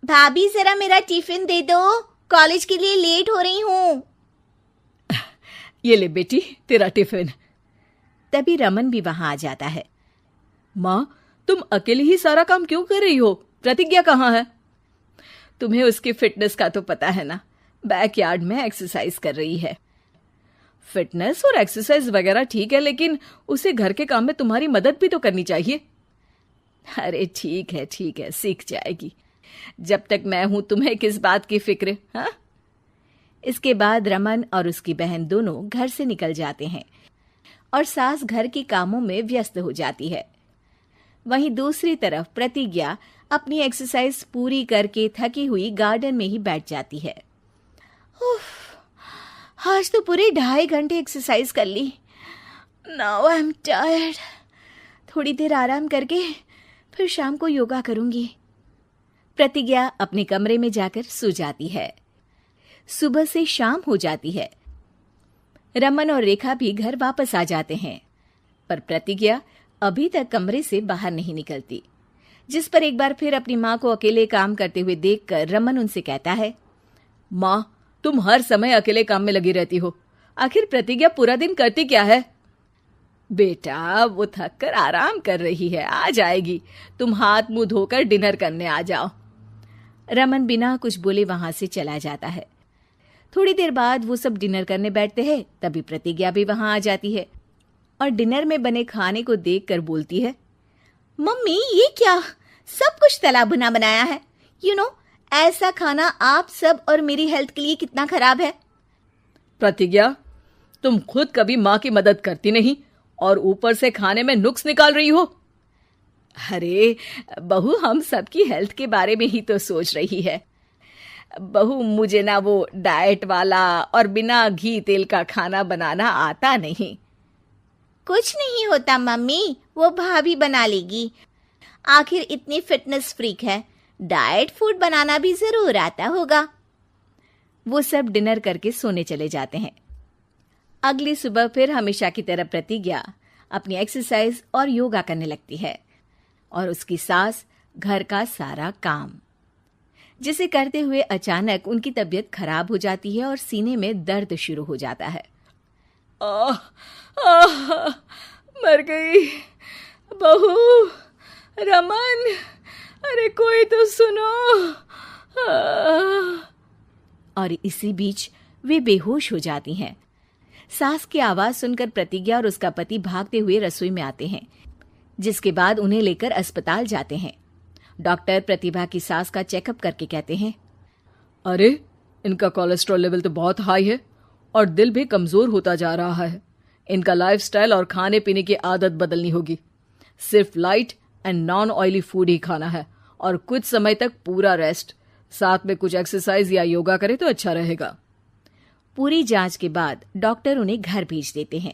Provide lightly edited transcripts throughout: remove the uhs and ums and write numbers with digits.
भाभी जरा मेरा टिफिन दे दो, कॉलेज के लिए लेट हो रही हूँ। ये ले बेटी तेरा टिफिन। तभी रमन भी वहां आ जाता है। माँ, तुम अकेले ही सारा काम क्यों कर रही हो? प्रतिज्ञा कहाँ है? तुम्हें उसकी फिटनेस का तो पता है ना, बैकयार्ड में एक्सरसाइज कर रही है। फिटनेस और एक्सरसाइज वगैरह ठीक है, लेकिन उसे घर के काम में तुम्हारी मदद भी तो करनी चाहिए। अरे ठीक है, सीख जाएगी। जब तक मैं हूं तुम्हें किस बात की फिक्र? हाँ। इसके बाद रमन और उसकी बहन दोनों घर से निकल जाते हैं और सास घर के कामों में व्यस्त हो जाती है। वहीं दूसरी तरफ प्रतिज्ञा अपनी एक्सरसाइज पूरी करके थकी हुई गार्डन में ही बैठ जाती है। आज तो पूरे 2.5 घंटे एक्सरसाइज कर ली। Now I am tired. थोड़ी देर आराम करके फिर शाम को योगा करूंगी। प्रतिज्ञा अपने कमरे में जाकर सो जाती है। सुबह से शाम हो जाती है। रमन और रेखा भी घर वापस आ जाते हैं, पर प्रतिज्ञा अभी तक कमरे से बाहर नहीं निकलती, जिस पर एक बार फिर अपनी माँ को अकेले काम करते हुए देखकर रमन उनसे कहता है, माँ, तुम हर समय अकेले काम में लगी रहती हो। आखिर प्रतिज्ञा पूरा दिन करती क्या है? बेटा, वो थक कर आराम कर रही है, आ जाएगी। तुम हाथ मुंह धोकर डिनर करने आ जाओ। रमन बिना कुछ बोले वहां से चला जाता है। थोड़ी देर बाद वो सब डिनर करने बैठते हैं। तभी प्रतिज्ञा भी वहां आ जाती है और डिनर में बने खाने को देखकर बोलती है, मम्मी ये क्या, सब कुछ तला भुना बनाया है। ऐसा खाना आप सब और मेरी हेल्थ के लिए कितना खराब है। प्रतिज्ञा, तुम खुद कभी माँ की मदद करती नहीं और ऊपर से खाने में नुक्स निकाल रही हो। अरे बहू, हम सबकी हेल्थ के बारे में ही तो सोच रही है। बहू, मुझे ना वो डाइट वाला और बिना घी तेल का खाना बनाना आता नहीं। कुछ नहीं होता मम्मी, वो भाभी बना लेगी। आखिर इतनी फिटनेस फ्रीक है, डाइट फूड बनाना भी जरूर आता होगा। वो सब डिनर करके सोने चले जाते हैं। अगली सुबह फिर हमेशा की तरह प्रतिज्ञा अपनी एक्सरसाइज और योगा करने लगती है और उसकी सास घर का सारा काम, जिसे करते हुए अचानक उनकी तबीयत खराब हो जाती है और सीने में दर्द शुरू हो जाता है। मर गई बहू। रमन, अरे कोई तो सुनो। और इसी बीच वे बेहोश हो जाती हैं। सास की आवाज सुनकर प्रतिज्ञा और उसका पति भागते हुए रसोई में आते हैं, जिसके बाद उन्हें लेकर अस्पताल जाते हैं। डॉक्टर प्रतिभा की सास का चेकअप करके कहते हैं, अरे इनका कोलेस्ट्रॉल लेवल तो बहुत हाई है और दिल भी कमजोर होता जा रहा है। इनका लाइफस्टाइल और खाने पीने की आदत बदलनी होगी। सिर्फ light and non oily food ही खाना है और कुछ समय तक पूरा रेस्ट, साथ में कुछ एक्सरसाइज या योगा करे तो अच्छा रहेगा। पूरी जांच के बाद डॉक्टर उन्हें घर भेज देते हैं।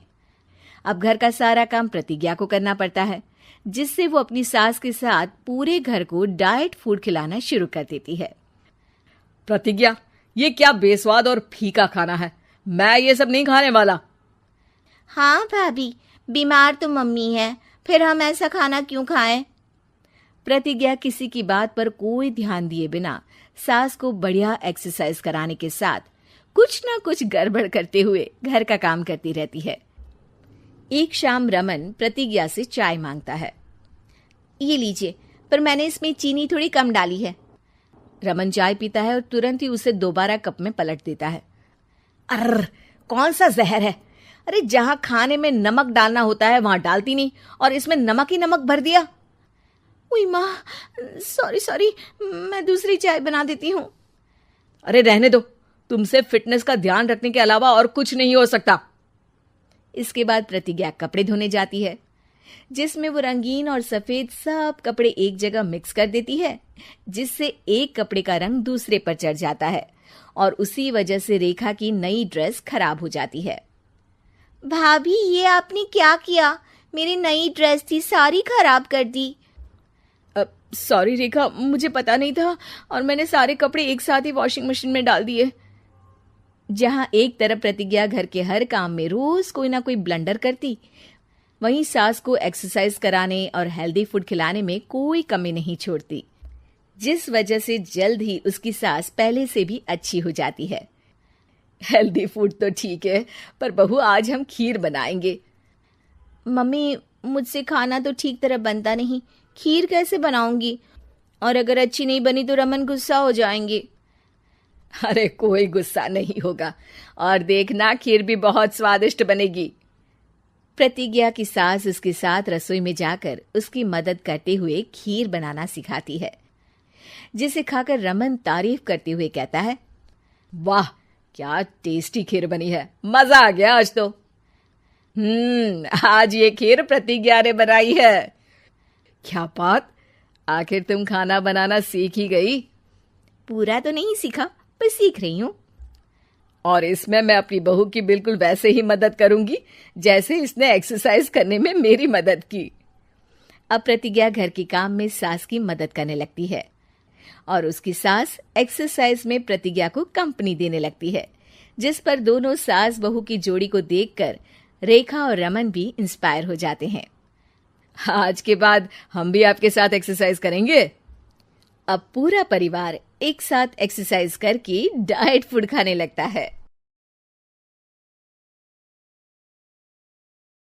अब घर का सारा काम प्रतिज्ञा को करना पड़ता है, जिससे वो अपनी सास के साथ पूरे घर को डाइट फूड खिलाना शुरू कर देती है। प्रतिज्ञा, ये क्या बेस्वाद और फीका खाना है, मैं ये सब नहीं खाने वाला। हाँ भाभी, बीमार तो मम्मी है, फिर हम ऐसा खाना क्यों खाएं? प्रतिज्ञा किसी की बात पर कोई ध्यान दिए बिना सास को बढ़िया एक्सरसाइज कराने के साथ कुछ ना कुछ गड़बड़ करते हुए घर का काम करती रहती है। एक शाम रमन प्रतिज्ञा से चाय मांगता है। ये लीजिए, पर मैंने इसमें चीनी थोड़ी कम डाली है। रमन चाय पीता है और तुरंत ही उसे दोबारा कप में पलट देता है। अर्र, कौन सा जहर है? अरे जहां खाने में नमक डालना होता है वहां डालती नहीं और इसमें नमक ही नमक भर दिया। उई माँ, सॉरी, मैं दूसरी चाय बना देती हूँ। अरे रहने दो, तुमसे फिटनेस का ध्यान रखने के अलावा और कुछ नहीं हो सकता। इसके बाद प्रतिज्ञा कपड़े धोने जाती है, जिसमें वो रंगीन और सफेद सब कपड़े एक जगह मिक्स कर देती है, जिससे एक कपड़े का रंग दूसरे पर चढ़ जाता है और उसी वजह से रेखा की नई ड्रेस खराब हो जाती है। भाभी, ये आपने क्या किया? मेरी नई ड्रेस थी, सारी खराब कर दी। सॉरी रेखा, मुझे पता नहीं था और मैंने सारे कपड़े एक साथ ही वॉशिंग मशीन में डाल दिए। जहां एक तरफ प्रतिज्ञा घर के हर काम में रोज कोई ना कोई ब्लंडर करती, वहीं सास को एक्सरसाइज कराने और हेल्दी फूड खिलाने में कोई कमी नहीं छोड़ती। जिस वजह से जल्द ही उसकी सांस पहले से भी अच्छी हो जाती है। हेल्दी फूड तो ठीक है, पर बहू आज हम खीर बनाएंगे। मम्मी, मुझसे खाना तो ठीक तरह बनता नहीं, खीर कैसे बनाऊंगी? और अगर अच्छी नहीं बनी तो रमन गुस्सा हो जाएंगे। अरे कोई गुस्सा नहीं होगा, और देखना खीर भी बहुत स्वादिष्ट बनेगी। प्रतिज्ञा की सास उसके साथ रसोई में जाकर उसकी मदद करते हुए खीर बनाना सिखाती है, जिसे खाकर रमन तारीफ करते हुए कहता है, वाह क्या टेस्टी खीर बनी है, मजा आ गया आज तो। आज ये खीर प्रतिज्ञा ने बनाई है। क्या बात, आखिर तुम खाना बनाना सीख ही गई? पूरा तो नहीं सीखा, पर सीख रही हूँ। और इसमें मैं अपनी बहू की बिल्कुल वैसे ही मदद करूंगी जैसे इसने एक्सरसाइज करने में मेरी मदद की। अब प्रतिज्ञा घर के काम में सास की मदद करने लगती है और उसकी सास एक्सरसाइज में प्रतिज्ञा को कंपनी देने लगती है, जिस पर दोनों सास बहू की जोड़ी को देखकर रेखा और रमन भी इंस्पायर हो जाते हैं। आज के बाद हम भी आपके साथ एक्सरसाइज करेंगे। अब पूरा परिवार एक साथ एक्सरसाइज करके डाइट फूड खाने लगता है।